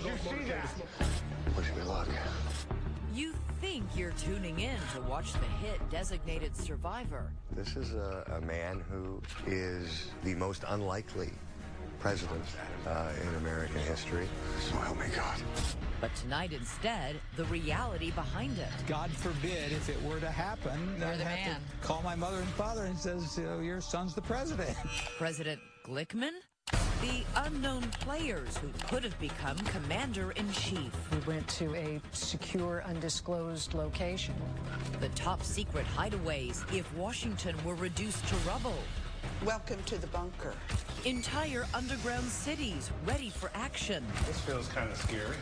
Did you see that? Wish me luck. You think you're tuning in to watch the hit Designated Survivor. This is a man who is the most unlikely president in American history. So help me God. But tonight instead, the reality behind it. God forbid if it were to happen, You're I'd the have man. to call my mother and father and says, your son's the president. President Glickman? The unknown players who could have become commander-in-chief. We went to a secure, undisclosed location. The top secret hideaways if Washington were reduced to rubble. Welcome to the bunker. Entire underground cities ready for action. This feels kind of scary.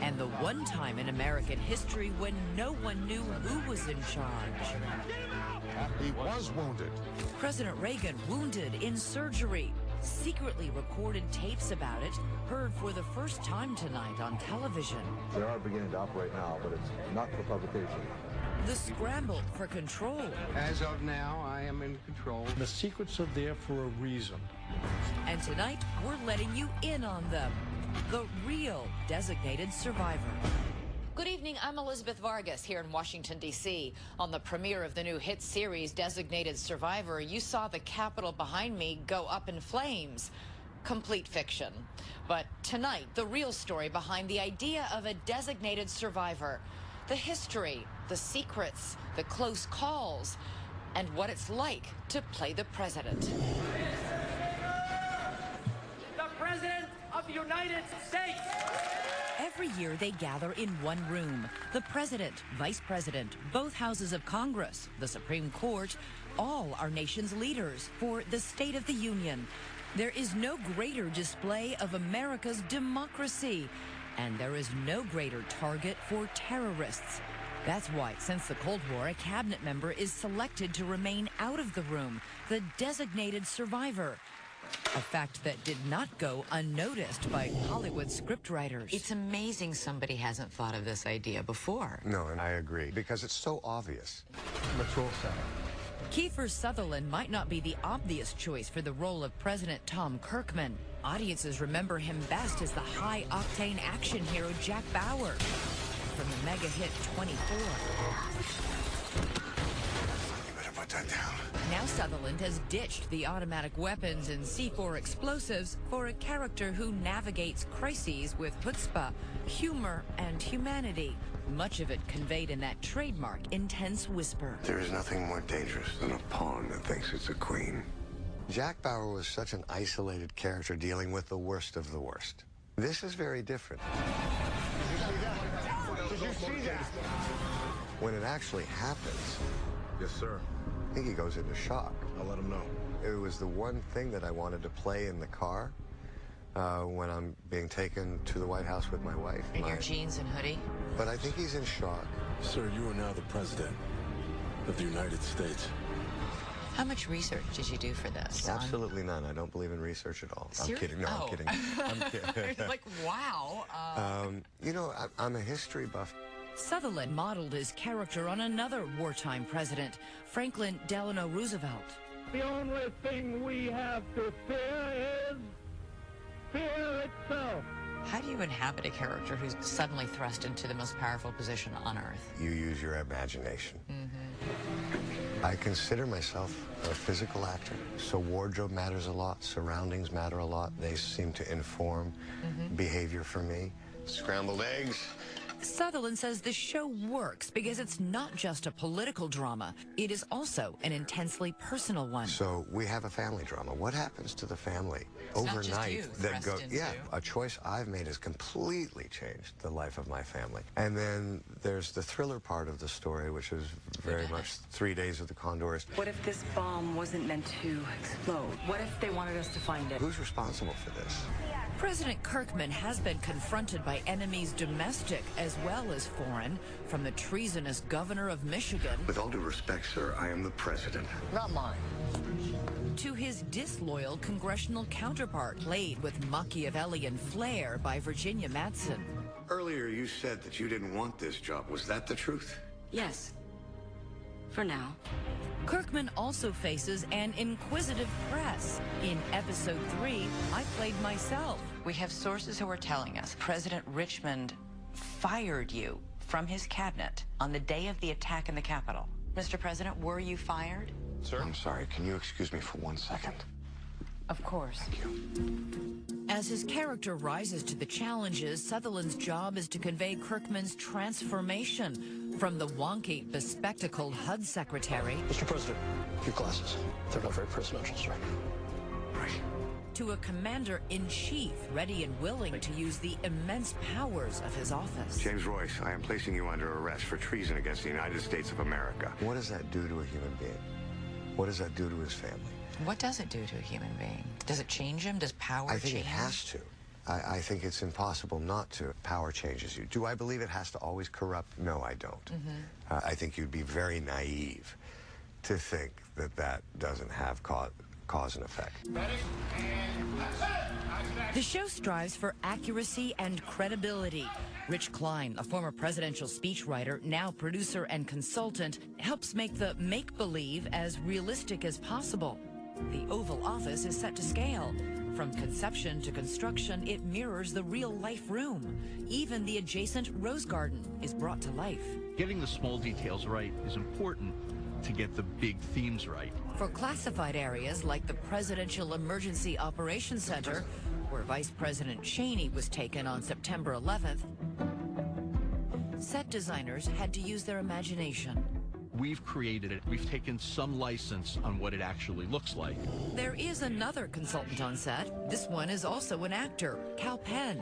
And the one time in American history when no one knew who was in charge. He was wounded. President Reagan wounded in surgery. Secretly recorded tapes about it, heard for the first time tonight on television. They are beginning to operate now, but it's not for publication. The scramble for control. As of now, I am in control. The secrets are there for a reason. And tonight, we're letting you in on them. The real Designated Survivor. Good evening, I'm Elizabeth Vargas here in Washington, D.C. On the premiere of the new hit series Designated Survivor, you saw the Capitol behind me go up in flames. Complete fiction. But tonight, the real story behind the idea of a designated survivor. The history, the secrets, the close calls, and what it's like to play the president. The President of the United States! Every year they gather in one room. The president, vice president, both houses of Congress, the Supreme Court, all our nation's leaders for the State of the Union. There is no greater display of America's democracy, and there is no greater target for terrorists. That's why, since the Cold War, a cabinet member is selected to remain out of the room, the designated survivor. A fact that did not go unnoticed by Hollywood scriptwriters. It's amazing somebody hasn't thought of this idea before. No, and I agree, because it's so obvious. Let's roll sound. Kiefer Sutherland might not be the obvious choice for the role of President Tom Kirkman. Audiences remember him best as the high-octane action hero Jack Bauer from the mega hit 24. You better put that down. Now Sutherland has ditched the automatic weapons and C4 explosives for a character who navigates crises with chutzpah, humor, and humanity. Much of it conveyed in that trademark intense whisper. There is nothing more dangerous than a pawn that thinks it's a queen. Jack Bauer was such an isolated character dealing with the worst of the worst. This is very different. Did you see that? When it actually happens, Yes, sir. I think he goes into shock. I'll let him know. It was the one thing that I wanted to play in the car when I'm being taken to the White House with my wife. In your jeans and hoodie? But I think he's in shock. Sir, you are now the president of the United States. How much research did you do for this? Absolutely none. I don't believe in research at all. I'm kidding. No, Oh. I'm kidding. I'm kidding. Like, wow. You know, I'm a history buff. Sutherland modeled his character on another wartime president, Franklin Delano Roosevelt. The only thing we have to fear is fear itself. How do you inhabit a character who's suddenly thrust into the most powerful position on Earth? You use your imagination. I consider myself a physical actor, so wardrobe matters a lot, surroundings matter a lot. They seem to inform behavior for me. Scrambled eggs. Sutherland says the show works because it's not just a political drama. It is also an intensely personal one. So we have a family drama. What happens to the family It's not just overnight? you thrust into. A choice I've made has completely changed the life of my family. And then there's the thriller part of the story, which is very much 3 Days of the Condors. What if this bomb wasn't meant to explode? What if they wanted us to find it? Who's responsible for this? President Kirkman has been confronted by enemies domestic as well as foreign, from the treasonous governor of Michigan With all due respect, sir, I am the president. Not mine. to his disloyal congressional counterpart, played with Machiavellian flair by Virginia Madsen. Earlier, you said that you didn't want this job. Was that the truth? Yes. For now. Kirkman also faces an inquisitive press. In episode 3, I played myself. We have sources who are telling us President Richmond fired you from his cabinet on the day of the attack in the Capitol. Mr. President, were you fired? Sir? I'm sorry. Can you excuse me for 1 second? Of course. Thank you. As his character rises to the challenges, Sutherland's job is to convey Kirkman's transformation from the wonky, bespectacled HUD secretary Mr. President, your glasses. They're not very presidential, sir. Right. to a commander-in-chief ready and willing to use the immense powers of his office. James Royce, I am placing you under arrest for treason against the United States of America. What does that do to a human being? What does that do to his family? What does it do to a human being? Does it change him? Does power change? I think it has to. I think it's impossible not to. Power changes you. Do I believe it has to always corrupt? No, I don't. I think you'd be very naive to think that that doesn't have cause and effect. The show strives for accuracy and credibility. Rich Klein, a former presidential speechwriter, now producer and consultant, helps make the make-believe as realistic as possible. The Oval Office is set to scale. From conception to construction, it mirrors the real-life room. Even the adjacent Rose Garden is brought to life. Getting the small details right is important to get the big themes right. For classified areas like the Presidential Emergency Operations Center, where Vice President Cheney was taken on September 11th, set designers had to use their imagination. We've created it. We've taken some license on what it actually looks like. There is another consultant on set. This one is also an actor, Kal Penn.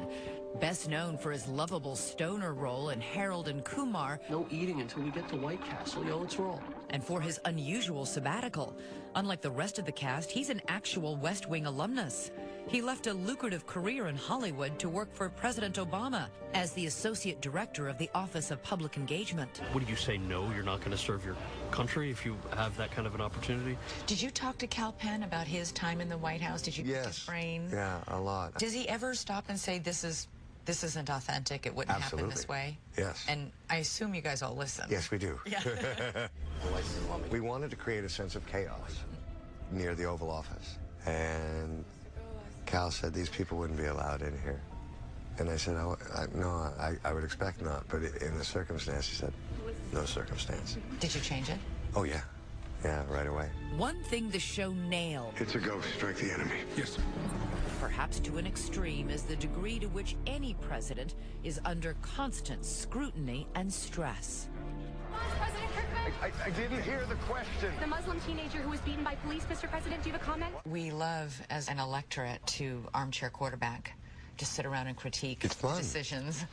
Best known for his lovable stoner role in Harold and Kumar. No eating until we get to White Castle. Yo, let's roll. And for his unusual sabbatical. Unlike the rest of the cast, he's an actual West Wing alumnus. He left a lucrative career in Hollywood to work for President Obama as the Associate Director of the Office of Public Engagement. What did you say? No, you're not going to serve your country if you have that kind of an opportunity? Did you talk to Kal Penn about his time in the White House? Did you pick his brain? Yeah, a lot. Does he ever stop and say, this isn't authentic, it wouldn't happen this way? Yes. And I assume you guys all listen. Yes, we do. Yeah. We wanted to create a sense of chaos near the Oval Office. And Cal said these people wouldn't be allowed in here. And I said, no, I would expect not. But in the circumstance, he said, no circumstance. Did you change it? Oh, yeah. Yeah, right away. One thing the show nailed. It's a ghost. Strike the enemy. Yes, sir. Perhaps to an extreme, is the degree to which any president is under constant scrutiny and stress. President Kirkman? I didn't hear the question. The Muslim teenager who was beaten by police, Mr. President, do you have a comment? We love, as an electorate, to armchair quarterback, to sit around and critique the decisions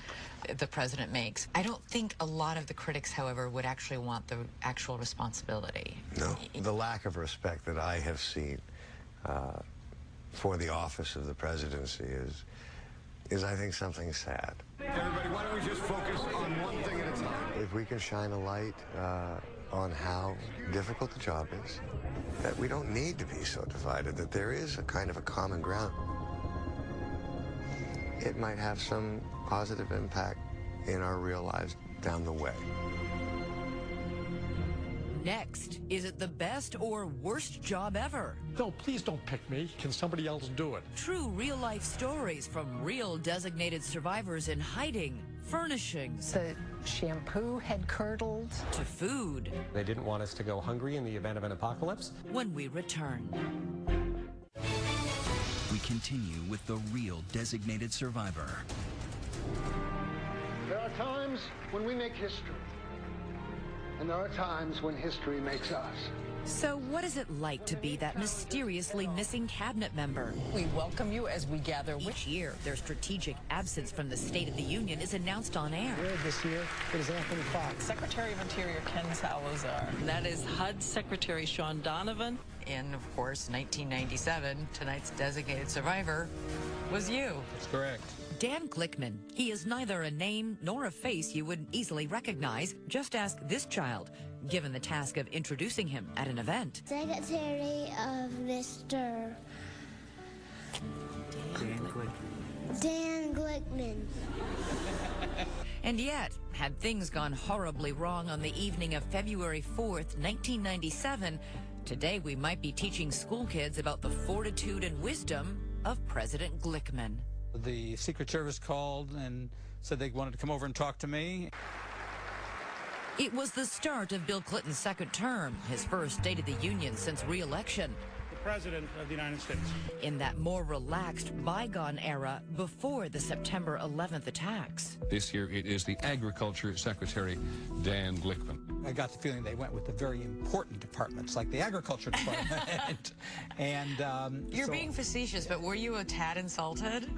the president makes. I don't think a lot of the critics, however, would actually want the actual responsibility. No. The lack of respect that I have seen for the office of the presidency is I think, something sad. Everybody, why don't we just focus on one thing at a time? If we can shine a light on how difficult the job is, that we don't need to be so divided, that there is a kind of a common ground, it might have some positive impact in our real lives down the way. Next, is it the best or worst job ever? No, please don't pick me. Can somebody else do it? True real-life stories from real designated survivors in hiding, furnishings, The shampoo had curdled. to food. They didn't want us to go hungry in the event of an apocalypse. When we return. We continue with the real designated survivor. There are times when we make history. And there are times when history makes us. So what is it like to be that mysteriously missing cabinet member? We welcome you as we gather. Each year, their strategic absence from the State of the Union is announced on air. This year, it is Anthony Fox. Secretary of Interior Ken Salazar. That is HUD Secretary Sean Donovan. In, of course, 1997, tonight's designated survivor was you. That's correct. Dan Glickman. He is neither a name nor a face you would easily recognize. Just ask this child, given the task of introducing him at an event. Secretary of Mr. Dan Glickman. Dan Glickman. And yet, had things gone horribly wrong on the evening of February 4th, 1997, today we might be teaching school kids about the fortitude and wisdom of President Glickman. The Secret Service called and said they wanted to come over and talk to me. It was the start of Bill Clinton's second term, his first State of the Union since re-election. The President of the United States. In that more relaxed, bygone era before the September 11th attacks. This year it is the Agriculture Secretary, Dan Glickman. I got the feeling they went with the very important departments, like the Agriculture Department. You're being facetious, but were you a tad insulted?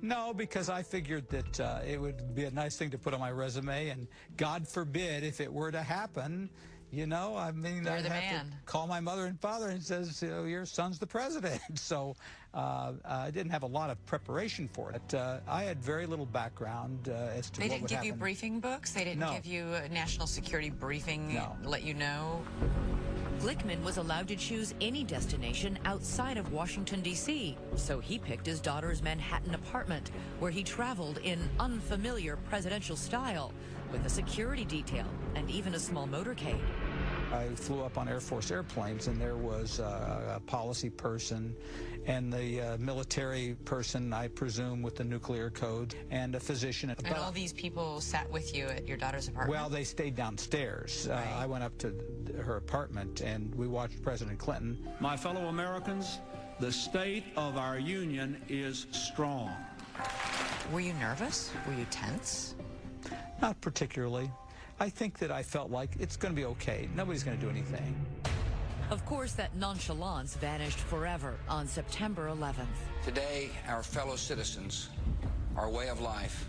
No, because I figured that it would be a nice thing to put on my resume, and God forbid if it were to happen, you know, I mean, I'd have to call my mother and father and says, your son's the president. So I didn't have a lot of preparation for it. I had very little background as to what would happen. They didn't give you briefing books? They didn't give you a national security briefing, let you know? Glickman was allowed to choose any destination outside of Washington, D.C., so he picked his daughter's Manhattan apartment, where he traveled in unfamiliar presidential style, with a security detail and even a small motorcade. I flew up on Air Force airplanes, and there was a policy person and the military person, I presume, with the nuclear code, and a physician. And all these people sat with you at your daughter's apartment? Well, they stayed downstairs. Right. I went up to her apartment, and we watched President Clinton. My fellow Americans, the state of our union is strong. Were you nervous? Were you tense? Not particularly. I think that I felt like it's going to be okay. Nobody's going to do anything. Of course, that nonchalance vanished forever on September 11th. Today, our fellow citizens, our way of life,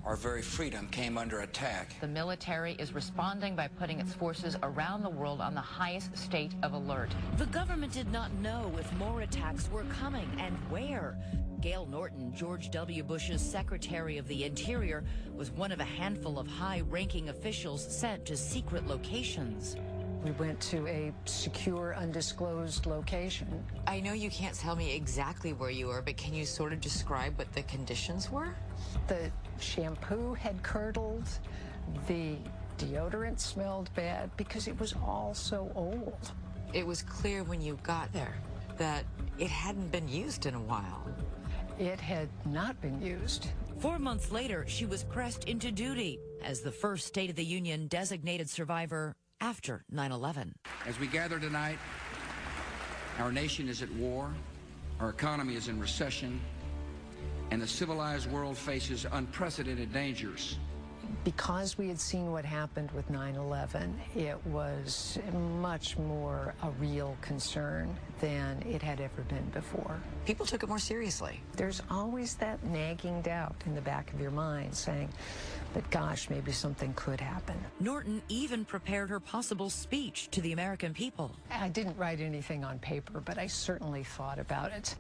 our very freedom came under attack. The military is responding by putting its forces around the world on the highest state of alert. The government did not know if more attacks were coming and where. Gail Norton, George W. Bush's Secretary of the Interior, was one of a handful of high-ranking officials sent to secret locations. We went to a secure, undisclosed location. I know you can't tell me exactly where you were, but can you sort of describe what the conditions were? The shampoo had curdled. The deodorant smelled bad because it was all so old. It was clear when you got there that it hadn't been used in a while. It had not been used. 4 months later, she was pressed into duty as the first State of the Union designated survivor after 9/11. As we gather tonight, our nation is at war, our economy is in recession, and the civilized world faces unprecedented dangers. Because we had seen what happened with 9/11, it was much more a real concern than it had ever been before. People took it more seriously. There's always that nagging doubt in the back of your mind saying, but gosh, maybe something could happen. Norton even prepared her possible speech to the American people. I didn't write anything on paper, but I certainly thought about it.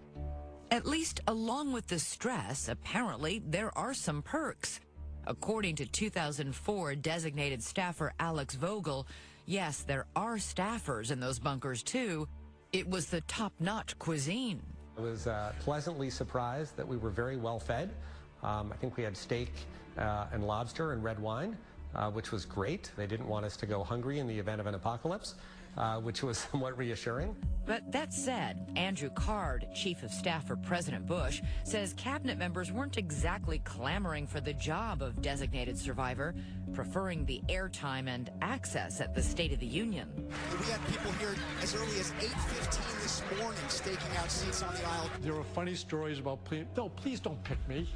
At least along with the stress, apparently there are some perks. According to 2004 designated staffer Alex Vogel, yes, there are staffers in those bunkers too. It was the top-notch cuisine. I was pleasantly surprised that we were very well fed. I think we had steak and lobster and red wine, which was great. They didn't want us to go hungry in the event of an apocalypse, which was somewhat reassuring. But that said, Andrew Card, Chief of Staff for President Bush, says cabinet members weren't exactly clamoring for the job of designated survivor, preferring the airtime and access at the State of the Union. We had people here as early as 8:15 this morning staking out seats on the aisle. There are funny stories about, no, please don't pick me.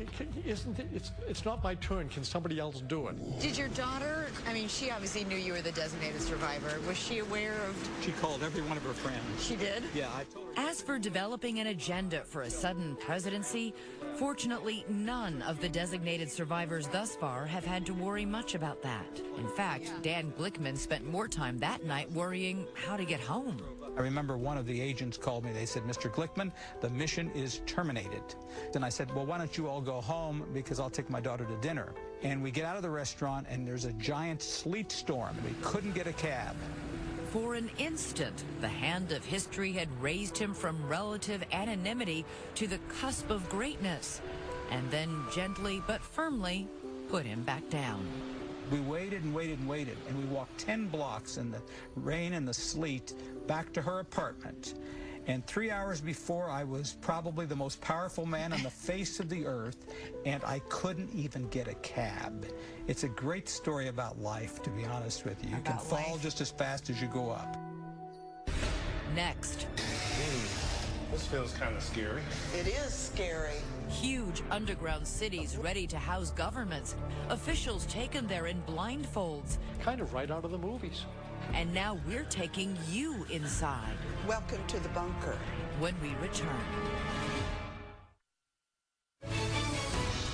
Isn't it? It's not my turn. Can somebody else do it? Did your daughter, I mean, she obviously knew you were the designated survivor. Was she aware of... She called every one of her friends. She did? Yeah, I told her. As for developing an agenda for a sudden presidency, fortunately, none of the designated survivors thus far have had to worry much about that. In fact, Dan Glickman spent more time that night worrying how to get home. I remember one of the agents called me. They said, Mr. Glickman, the mission is terminated. And I said, well, why don't you all go home because I'll take my daughter to dinner. And we get out of the restaurant and there's a giant sleet storm. We couldn't get a cab. For an instant, the hand of history had raised him from relative anonymity to the cusp of greatness, and then gently but firmly put him back down. We waited and waited and waited, and we walked 10 blocks in the rain and the sleet back to her apartment. And 3 hours before, I was probably the most powerful man on the face of the earth, and I couldn't even get a cab. It's a great story about life, to be honest with you. You can fall just as fast as you go up. Next. This feels kind of scary. It is scary. Huge underground cities ready to house governments. Officials taken there in blindfolds. Kind of right out of the movies. And now we're taking you inside. Welcome to the bunker. When we return.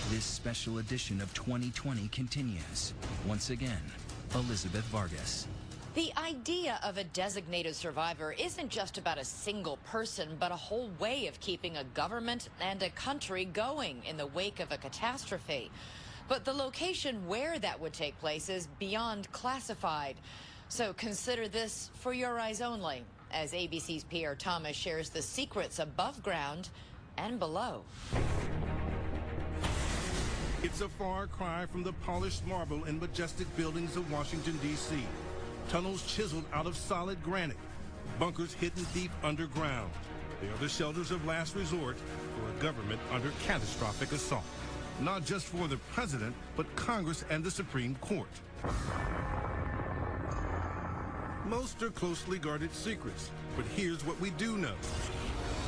This special edition of 2020 continues. Once again, Elizabeth Vargas. The idea of a designated survivor isn't just about a single person, but a whole way of keeping a government and a country going in the wake of a catastrophe. But the location where that would take place is beyond classified. So consider this for your eyes only, as ABC's Pierre Thomas shares the secrets above ground and below. It's a far cry from the polished marble and majestic buildings of Washington, D.C. Tunnels chiseled out of solid granite, bunkers hidden deep underground. They are the shelters of last resort for a government under catastrophic assault. Not just for the president, but Congress and the Supreme Court. Most are closely guarded secrets, but here's what we do know.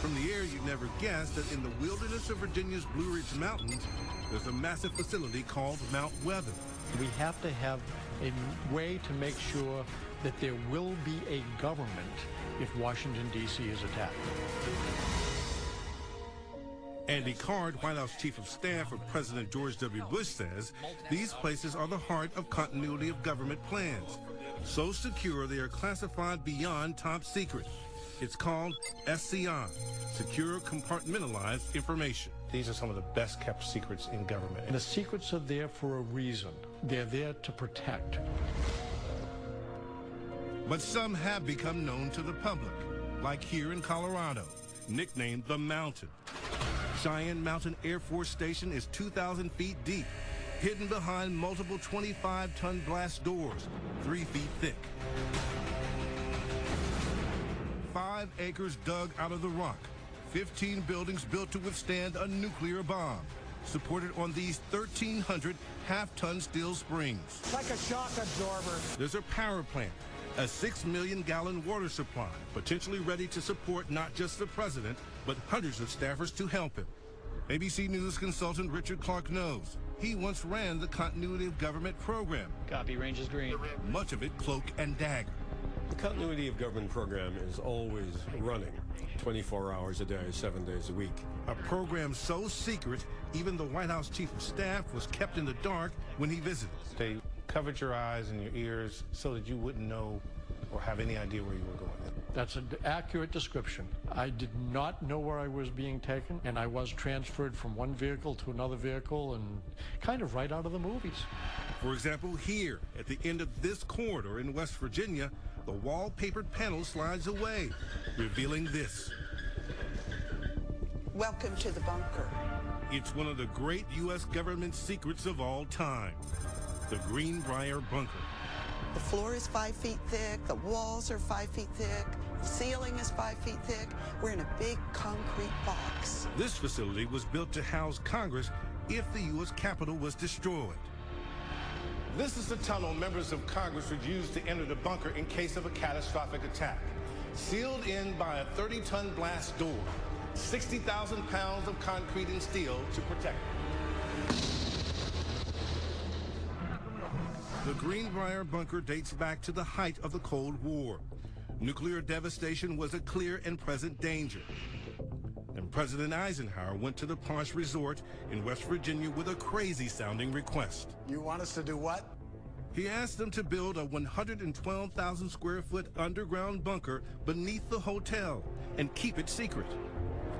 From the air, you'd never guess that in the wilderness of Virginia's Blue Ridge Mountains, there's a massive facility called Mount Weather. We have to have a way to make sure that there will be a government if Washington, D.C. is attacked. Andy Card, White House Chief of Staff of President George W. Bush, says these places are the heart of continuity of government plans. So secure they are classified beyond top secret. It's called SCI, Secure Compartmentalized Information. These are some of the best kept secrets in government. The secrets are there for a reason. They're there to protect. But some have become known to the public, like here in Colorado, nicknamed the Mountain. Cheyenne Mountain Air Force Station is 2,000 feet deep, hidden behind multiple 25-ton blast doors, 3 feet thick. 5 acres dug out of the rock, 15 buildings built to withstand a nuclear bomb, supported on these 1,300 half-ton steel springs. It's like a shock absorber. There's a power plant, a 6 million-gallon water supply, potentially ready to support not just the president, but hundreds of staffers to help him. ABC News consultant Richard Clark knows. He once ran the Continuity of Government program. Copy, range is green. Much of it cloak and dagger. The Continuity of Government program is always running, 24 hours a day, 7 days a week. A program so secret, even the White House Chief of Staff was kept in the dark when he visited. They covered your eyes and your ears so that you wouldn't know or have any idea where you were going. That's an accurate description. I did not know where I was being taken, and I was transferred from one vehicle to another vehicle, and kind of right out of the movies. For example, here, at the end of this corridor in West Virginia, the wallpapered panel slides away, revealing this. Welcome to the bunker. It's one of the great U.S. government secrets of all time, the Greenbrier Bunker. The floor is 5 feet thick, the walls are 5 feet thick, the ceiling is 5 feet thick. We're in a big concrete box. This facility was built to house Congress if the U.S. Capitol was destroyed. This is the tunnel members of Congress would use to enter the bunker in case of a catastrophic attack. Sealed in by a 30-ton blast door, 60,000 pounds of concrete and steel to protect it. The Greenbrier Bunker dates back to the height of the Cold War. Nuclear devastation was a clear and present danger. And President Eisenhower went to the posh resort in West Virginia with a crazy-sounding request. You want us to do what? He asked them to build a 112,000 square foot underground bunker beneath the hotel and keep it secret.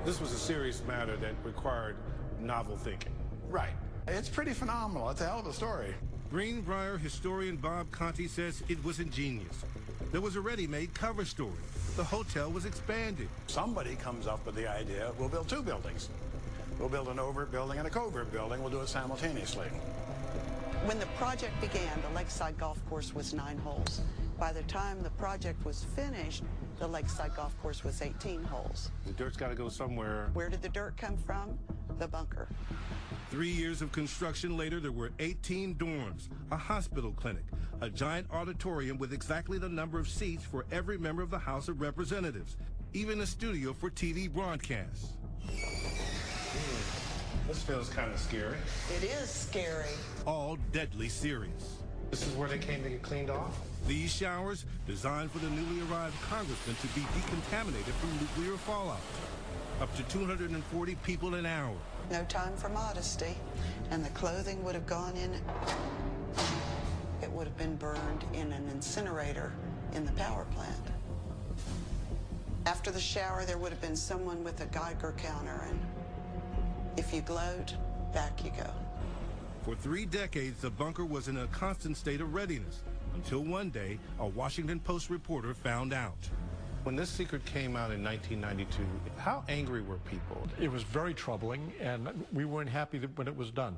This was a serious matter that required novel thinking. Right. It's pretty phenomenal. It's a hell of a story. Greenbrier historian Bob Conti says it was ingenious. There was a ready-made cover story. The hotel was expanded. Somebody comes up with the idea, we'll build two buildings. We'll build an overt building and a covert building. We'll do it simultaneously. When the project began, the Lakeside Golf Course was 9 holes. By the time the project was finished, the Lakeside Golf Course was 18 holes. The dirt's got to go somewhere. Where did the dirt come from? The bunker. 3 years of construction later, there were 18 dorms, a hospital clinic, a giant auditorium with exactly the number of seats for every member of the House of Representatives, even a studio for TV broadcasts. This feels kind of scary. It is scary. All deadly serious. This is where they came to get cleaned off? These showers, designed for the newly arrived congressmen to be decontaminated from nuclear fallout. Up to 240 people an hour. No time for modesty. And the clothing would have gone in. It would have been burned in an incinerator in the power plant. After the shower, there would have been someone with a Geiger counter, and if you glowed, back you go. For 3 decades, the bunker was in a constant state of readiness, until one day, a Washington Post reporter found out. When this secret came out in 1992, how angry were people? It was very troubling, and we weren't happy when it was done.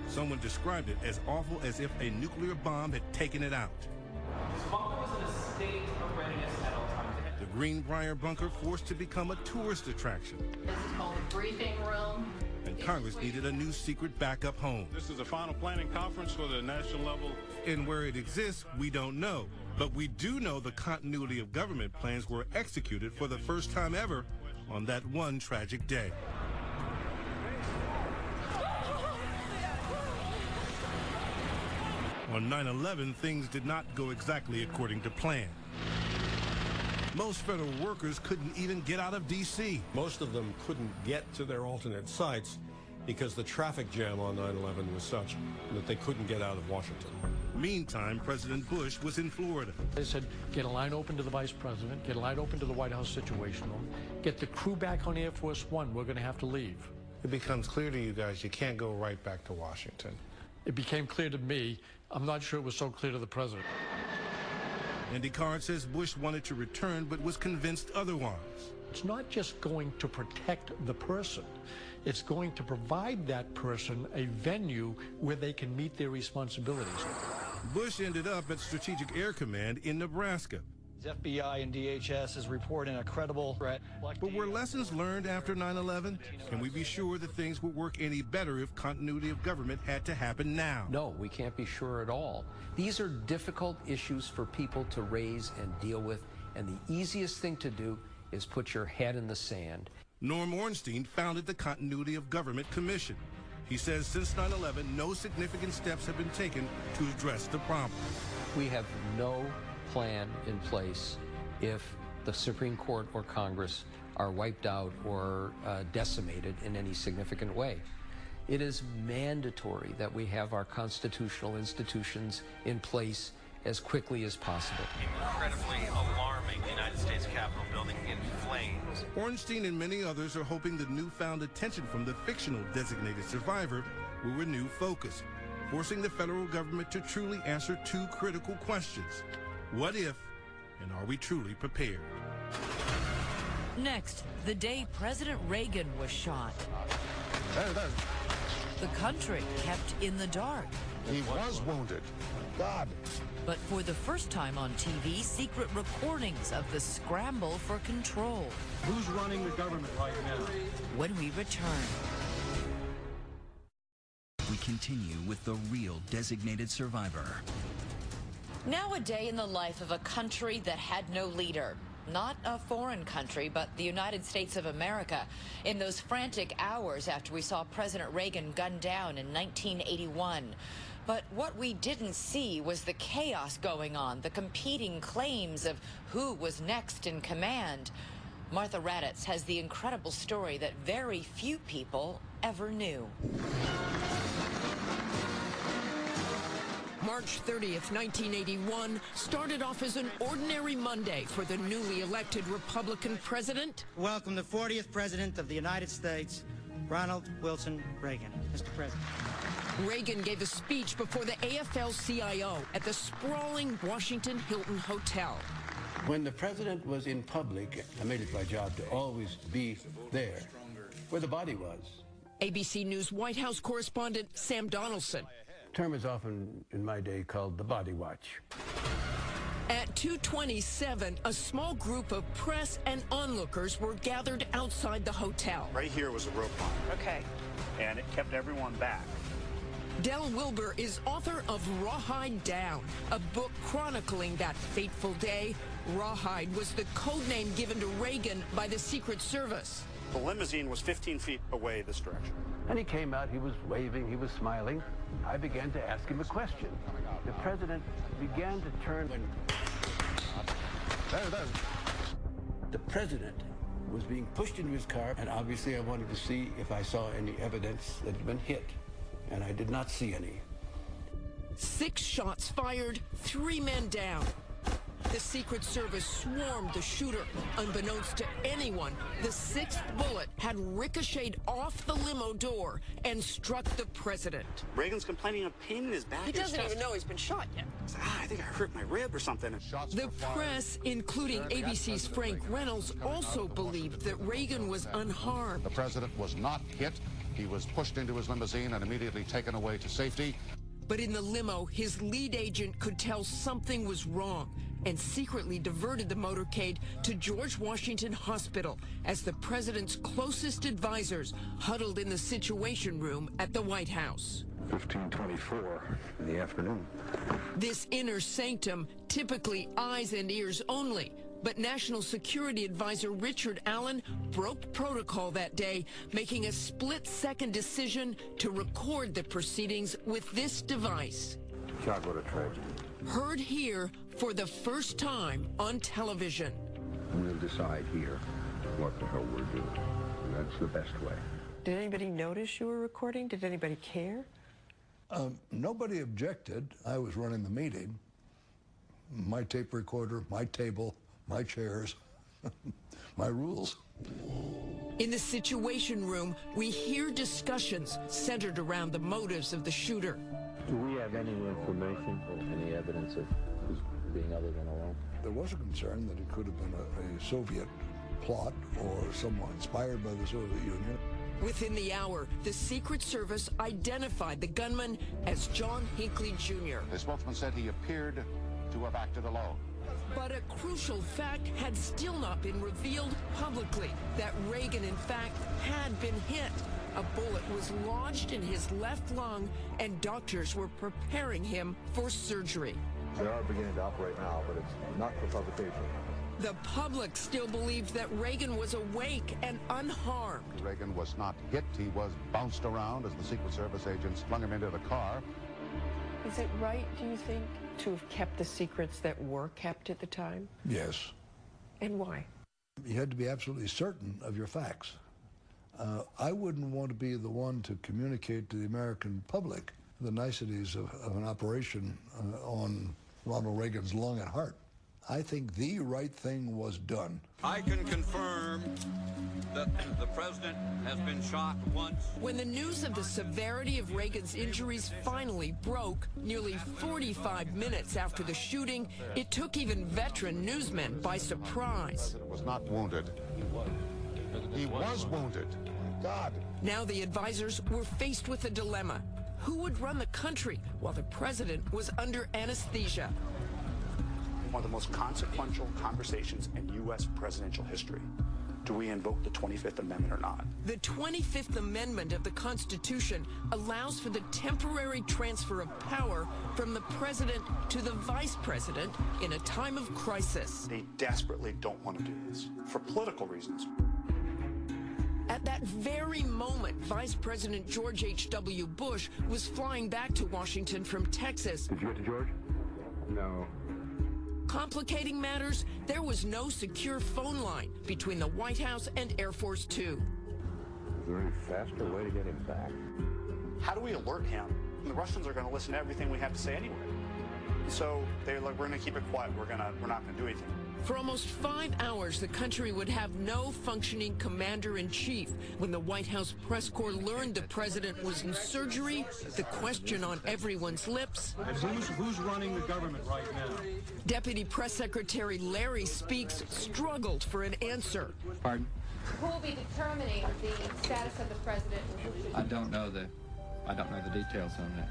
Someone described it as awful as if a nuclear bomb had taken it out. This bunker was in a state of readiness at all times. The Greenbrier bunker forced to become a tourist attraction. This is called the briefing room. And Congress needed a new secret backup home. This is the final planning conference for the national level. And where it exists, we don't know. But we do know the continuity of government plans were executed for the first time ever on that one tragic day. On 9/11, things did not go exactly according to plan. Most federal workers couldn't even get out of D.C. Most of them couldn't get to their alternate sites because the traffic jam on 9/11 was such that they couldn't get out of Washington. Meantime, President Bush was in Florida. They said, get a line open to the vice president, get a line open to the White House Situation Room, get the crew back on Air Force One, we're going to have to leave. It becomes clear to you guys you can't go right back to Washington. It became clear to me. I'm not sure it was so clear to the president. Andy Card says Bush wanted to return but was convinced otherwise. It's not just going to protect the person. It's going to provide that person a venue where they can meet their responsibilities. Bush ended up at Strategic Air Command in Nebraska. FBI and DHS is reporting a credible threat. But were lessons learned after 9/11? Can we be sure that things would work any better if continuity of government had to happen now? No, we can't be sure at all. These are difficult issues for people to raise and deal with, and the easiest thing to do is put your head in the sand. Norm Ornstein founded the Continuity of Government Commission. He says since 9/11, no significant steps have been taken to address the problem. We have no plan in place if the Supreme Court or Congress are wiped out or decimated in any significant way. It is mandatory that we have our constitutional institutions in place as quickly as possible. Incredibly alarming, United States Capitol building in flames. Ornstein and many others are hoping the newfound attention from the fictional designated survivor will renew focus, forcing the federal government to truly answer 2 critical questions. What if, and are we truly prepared? Next, the day President Reagan was shot. The country kept in the dark. He was wounded. God. But for the first time on TV, secret recordings of the scramble for control. Who's running the government right now? When we return. We continue with the real designated survivor. Now a day in the life of a country that had no leader. Not a foreign country, but the United States of America. In those frantic hours after we saw President Reagan gunned down in 1981. But what we didn't see was the chaos going on, the competing claims of who was next in command. Martha Raddatz has the incredible story that very few people ever knew. March 30th, 1981 started off as an ordinary Monday for the newly elected Republican president. Welcome the 40th President of the United States, Ronald Wilson Reagan. Mr. President. Reagan gave a speech before the AFL-CIO at the sprawling Washington Hilton Hotel. When the president was in public, I made it my job to always be there, where the body was. ABC News White House correspondent Sam Donaldson. The term is often, in my day, called the body watch. At 2:27, a small group of press and onlookers were gathered outside the hotel. Right here was a rope line. Okay. And it kept everyone back. Del Wilbur is author of Rawhide Down, a book chronicling that fateful day. Rawhide was the code name given to Reagan by the Secret Service. The limousine was 15 feet away this direction. And he came out, he was waving, he was smiling. I began to ask him a question. The president began to turn when... There. The president was being pushed into his car, and obviously I wanted to see if I saw any evidence that had been hit, and I did not see any. 6 shots fired, 3 men down. The Secret Service swarmed the shooter. Unbeknownst to anyone, the 6th bullet had ricocheted off the limo door and struck the president. Reagan's complaining of pain in his back. He doesn't even know he's been shot yet. I think I hurt my rib or something. The press, including ABC's Frank Reynolds, also believed that Reagan was unharmed. The president was not hit. He was pushed into his limousine and immediately taken away to safety. But in the limo, his lead agent could tell something was wrong and secretly diverted the motorcade to George Washington Hospital as the president's closest advisors huddled in the Situation Room at the White House. 15:24 in the afternoon. This inner sanctum, typically eyes and ears only, but National Security Advisor Richard Allen broke protocol that day, making a split-second decision to record the proceedings with this device. God, what a tragedy. Heard here for the first time on television. We'll decide here what the hell we're doing. And that's the best way. Did anybody notice you were recording? Did anybody care? Nobody objected. I was running the meeting. My tape recorder, my table, my chairs, my rules. In the Situation Room, we hear discussions centered around the motives of the shooter. Do we have any information or any evidence of his being other than alone? There was a concern that it could have been a Soviet plot or someone inspired by the Soviet Union. Within the hour, the Secret Service identified the gunman as John Hinckley Jr. The spokesman said he appeared to have acted alone. But a crucial fact had still not been revealed publicly, that Reagan, in fact, had been hit. A bullet was lodged in his left lung, and doctors were preparing him for surgery. They are beginning to operate now, but it's not for publication. The public still believed that Reagan was awake and unharmed. Reagan was not hit. He was bounced around as the Secret Service agents flung him into the car. Is it right, do you think, to have kept the secrets that were kept at the time? Yes. And why? You had to be absolutely certain of your facts. I wouldn't want to be the one to communicate to the American public the niceties of an operation on Ronald Reagan's lung and heart. I think the right thing was done. I can confirm that the president has been shot once. When the news of the severity of Reagan's injuries finally broke, nearly 45 minutes after the shooting, it took even veteran newsmen by surprise. The president was not wounded. He was wounded. God. Now the advisors were faced with a dilemma. Who would run the country while the president was under anesthesia? One of the most consequential conversations in U.S. presidential history. Do we invoke the 25th Amendment or not? The 25th Amendment of the Constitution allows for the temporary transfer of power from the president to the vice president in a time of crisis. They desperately don't want to do this for political reasons. At that very moment, Vice President George H.W. Bush was flying back to Washington from Texas. Did you get to George? No. Complicating matters, there was no secure phone line between the White House and Air Force Two. Is there any faster way to get him back? How do we alert him? The Russians are going to listen to everything we have to say anyway. So they're like, we're going to keep it quiet. We're not going to do anything. For almost 5 hours, the country would have no functioning commander-in-chief. When the White House press corps learned the president was in surgery, the question on everyone's lips. And who's running the government right now? Deputy Press Secretary Larry Speaks struggled for an answer. Pardon? Who will be determining the status of the president? I don't know the details on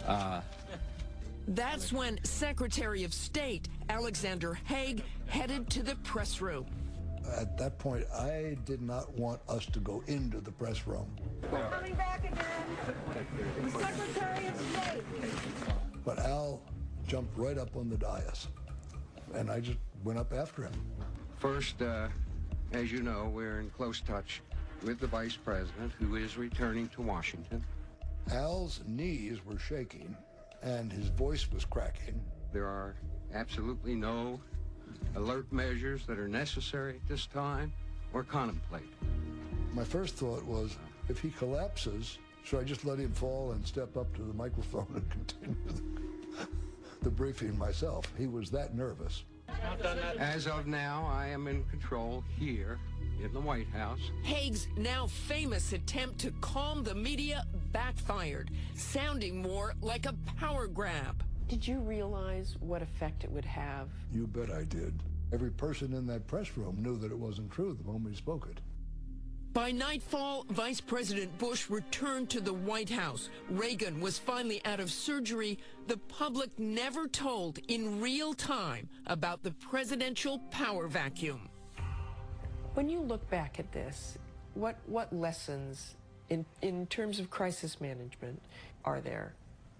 that. That's when Secretary of State Alexander Haig headed to the press room. At that point, I did not want us to go into the press room. Coming back again, the Secretary of State. But Al jumped right up on the dais, and I just went up after him. First, as you know, we're in close touch with the Vice President, who is returning to Washington. Al's knees were shaking, and his voice was cracking. There are absolutely no alert measures that are necessary at this time or contemplated. My first thought was, if he collapses, should I just let him fall and step up to the microphone and continue the briefing myself? He was that nervous. As of now, I am in control here in the White House. Haig's now famous attempt to calm the media backfired, sounding more like a power grab. Did you realize what effect it would have? You bet I did. Every person in that press room knew that it wasn't true the moment he spoke it. By nightfall, Vice President Bush returned to the White House. Reagan was finally out of surgery. The public never told in real time about the presidential power vacuum. When you look back at this, what lessons in terms of crisis management are there?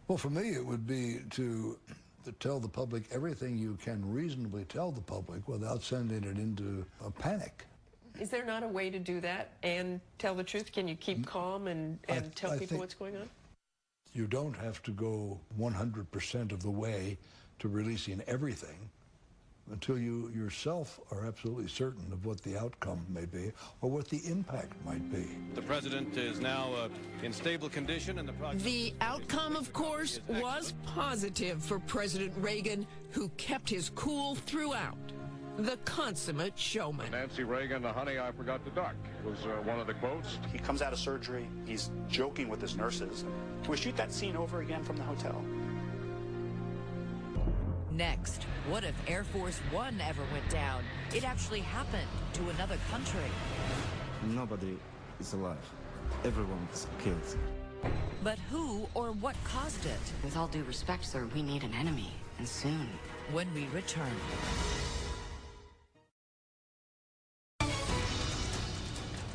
Well, for me, it would be to tell the public everything you can reasonably tell the public without sending it into a panic. Is there not a way to do that and tell the truth? Can you keep calm and tell people what's going on? You don't have to go 100% of the way to releasing everything until you yourself are absolutely certain of what the outcome may be or what the impact might be. The president is now in stable condition, and the outcome, of course, was positive for President Reagan, who kept his cool throughout. The consummate showman. Nancy Reagan, honey, I forgot to duck, was one of the quotes. He comes out of surgery. He's joking with his nurses. Can we shoot that scene over again from the hotel? Next, what if Air Force One ever went down? It actually happened to another country. Nobody is alive. Everyone is killed. But who or what caused it? With all due respect, sir, we need an enemy, and soon. When we return.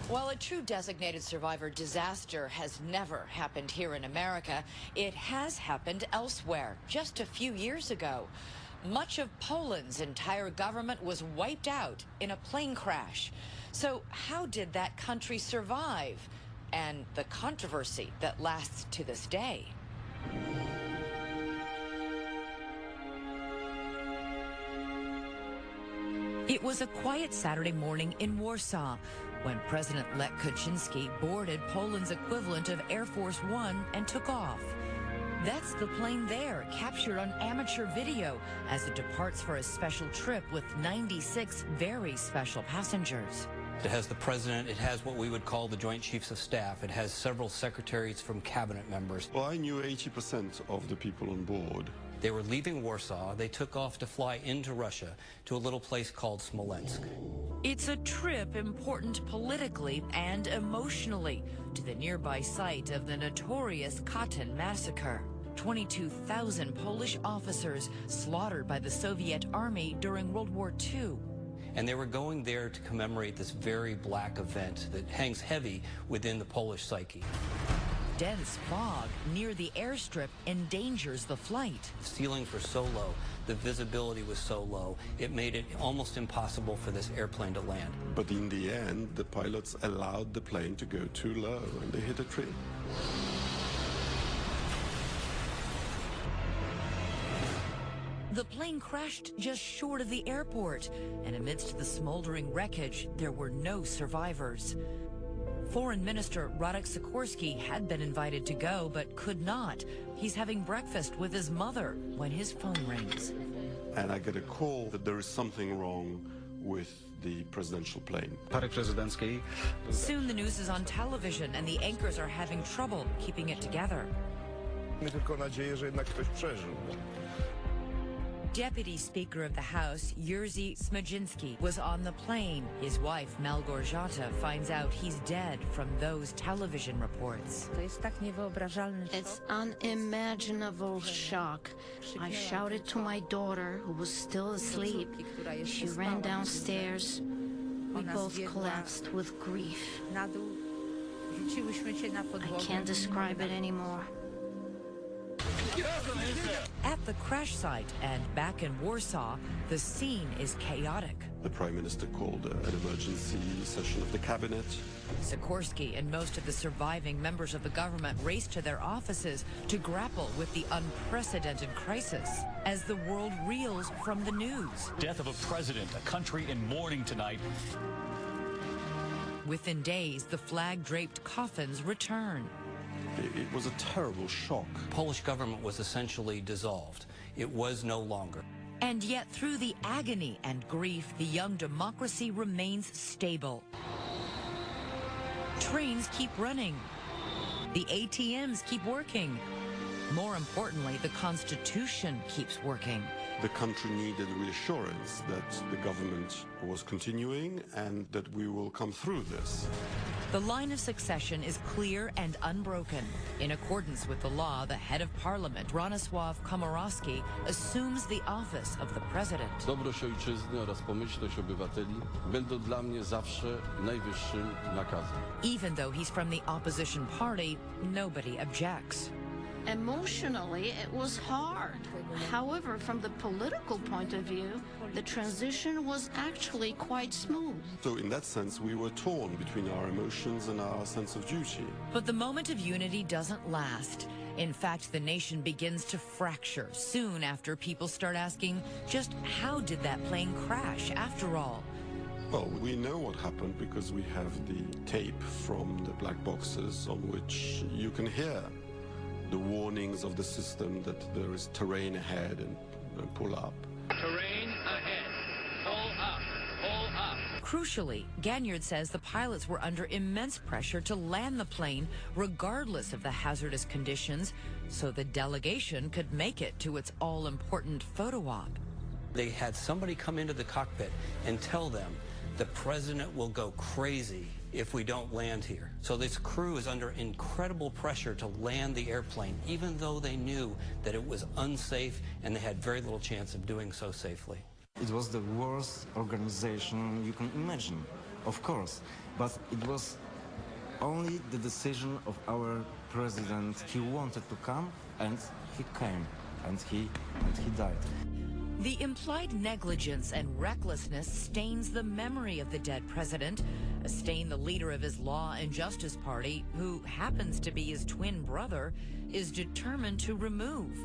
While a true designated survivor disaster has never happened here in America, it has happened elsewhere just a few years ago. Much of Poland's entire government was wiped out in a plane crash. So how did that country survive? And the controversy that lasts to this day. It was a quiet Saturday morning in Warsaw when President Lech Kaczynski boarded Poland's equivalent of Air Force One and took off. That's the plane there, captured on amateur video as it departs for a special trip with 96 very special passengers. It has the president, it has what we would call the Joint Chiefs of Staff, it has several secretaries from cabinet members. Well, I knew 80% of the people on board. They were leaving Warsaw. They took off to fly into Russia to a little place called Smolensk. It's a trip important politically and emotionally to the nearby site of the notorious Katyn massacre. 22,000 Polish officers slaughtered by the Soviet army during World War II. And they were going there to commemorate this very black event that hangs heavy within the Polish psyche. Dense fog near the airstrip endangers the flight. The ceilings were so low, the visibility was so low, it made it almost impossible for this airplane to land. But in the end, the pilots allowed the plane to go too low, and they hit a tree. The plane crashed just short of the airport, and amidst the smoldering wreckage, there were no survivors. Foreign Minister Radek Sikorski had been invited to go, but could not. He's having breakfast with his mother when his phone rings. And I get a call that there is something wrong with the presidential plane. Soon the news is on television and the anchors are having trouble keeping it together. Deputy Speaker of the House, Jerzy Smajiński, was on the plane. His wife, Małgorzata, finds out he's dead from those television reports. It's unimaginable shock. I shouted to my daughter, who was still asleep. She ran downstairs. We both collapsed with grief. I can't describe it anymore. At the crash site and back in Warsaw, the scene is chaotic. The Prime Minister called an emergency session of the cabinet. Sikorski and most of the surviving members of the government race to their offices to grapple with the unprecedented crisis as the world reels from the news. Death of a president, a country in mourning tonight. Within days, the flag-draped coffins return. It was a terrible shock. Polish government was essentially dissolved. It was no longer. And yet, through the agony and grief, the young democracy remains stable. Trains keep running. The ATMs keep working. More importantly, the Constitution keeps working. The country needed reassurance that the government was continuing and that we will come through this. The line of succession is clear and unbroken. In accordance with the law, the head of parliament, Bronisław Komorowski, assumes the office of the president. Dobroć ojczyzny oraz pomyślność obywateli będą dla mnie zawsze najwyższym nakazem. Even though he's from the opposition party, nobody objects. Emotionally, it was hard. However, from the political point of view, the transition was actually quite smooth. So in that sense, we were torn between our emotions and our sense of duty. But the moment of unity doesn't last. In fact, the nation begins to fracture soon after people start asking, just how did that plane crash after all? Well, we know what happened because we have the tape from the black boxes on which you can hear the warnings of the system that there is terrain ahead and pull up. Terrain ahead. Pull up. Pull up. Crucially, Ganyard says the pilots were under immense pressure to land the plane regardless of the hazardous conditions, so the delegation could make it to its all-important photo op. They had somebody come into the cockpit and tell them the president will go crazy if we don't land here. So this crew is under incredible pressure to land the airplane, even though they knew that it was unsafe and they had very little chance of doing so safely. It was the worst organization you can imagine, of course, but it was only the decision of our president. He wanted to come, and he came, and he died. The implied negligence and recklessness stains the memory of the dead president, a stain the leader of his Law and Justice Party, who happens to be his twin brother, is determined to remove.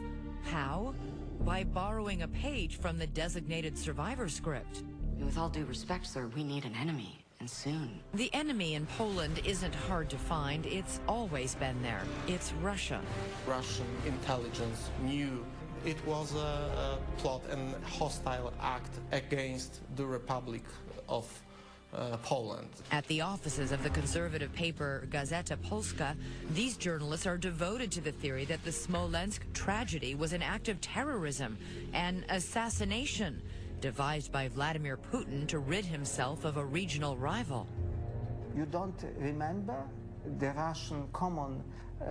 How? By borrowing a page from the designated survivor script. With all due respect, sir, we need an enemy, and soon. The enemy in Poland isn't hard to find. It's always been there. It's Russia. Russian intelligence knew it was a plot and hostile act against the Republic of Poland. At the offices of the conservative paper Gazeta Polska, these journalists are devoted to the theory that the Smolensk tragedy was an act of terrorism, an assassination devised by Vladimir Putin to rid himself of a regional rival. You don't remember the Russian common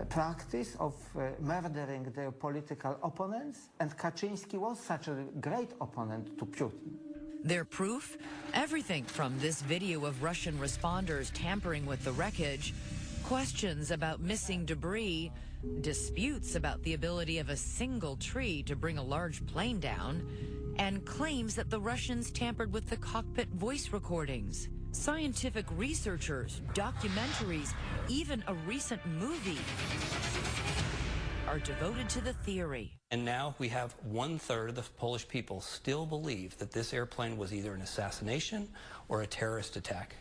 practice of murdering their political opponents? And Kaczynski was such a great opponent to Putin. Their proof? Everything from this video of Russian responders tampering with the wreckage, questions about missing debris, disputes about the ability of a single tree to bring a large plane down, and claims that the Russians tampered with the cockpit voice recordings. Scientific researchers, documentaries, even a recent movie are devoted to the theory. And now we have 1/3 of the Polish people still believe that this airplane was either an assassination or a terrorist attack.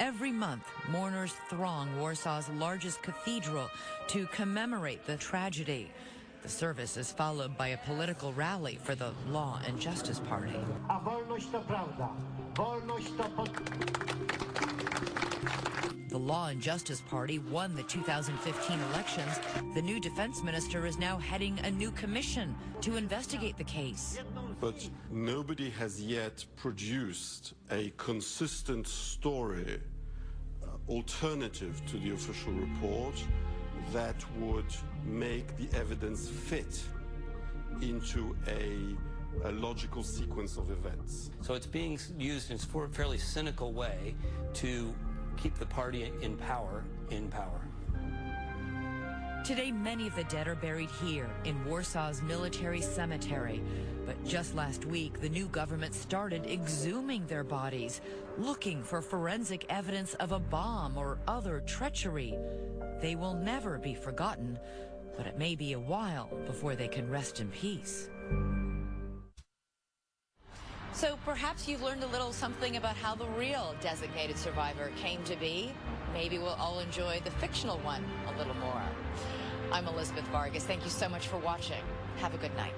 Every month, mourners throng Warsaw's largest cathedral to commemorate the tragedy. The service is followed by a political rally for the Law and Justice Party. A wolność to prawda. Wolność to The Law and Justice Party won the 2015 elections. The new defense minister is now heading a new commission to investigate the case. But nobody has yet produced a consistent story, alternative to the official report, that would make the evidence fit into a logical sequence of events. So it's being used in a fairly cynical way to keep the party in power. Today, many of the dead are buried here in Warsaw's military cemetery. But just last week, the new government started exhuming their bodies, looking for forensic evidence of a bomb or other treachery. They will never be forgotten, but it may be a while before they can rest in peace. So perhaps you've learned a little something about how the real designated survivor came to be. Maybe we'll all enjoy the fictional one a little more. I'm Elizabeth Vargas. Thank you so much for watching. Have a good night.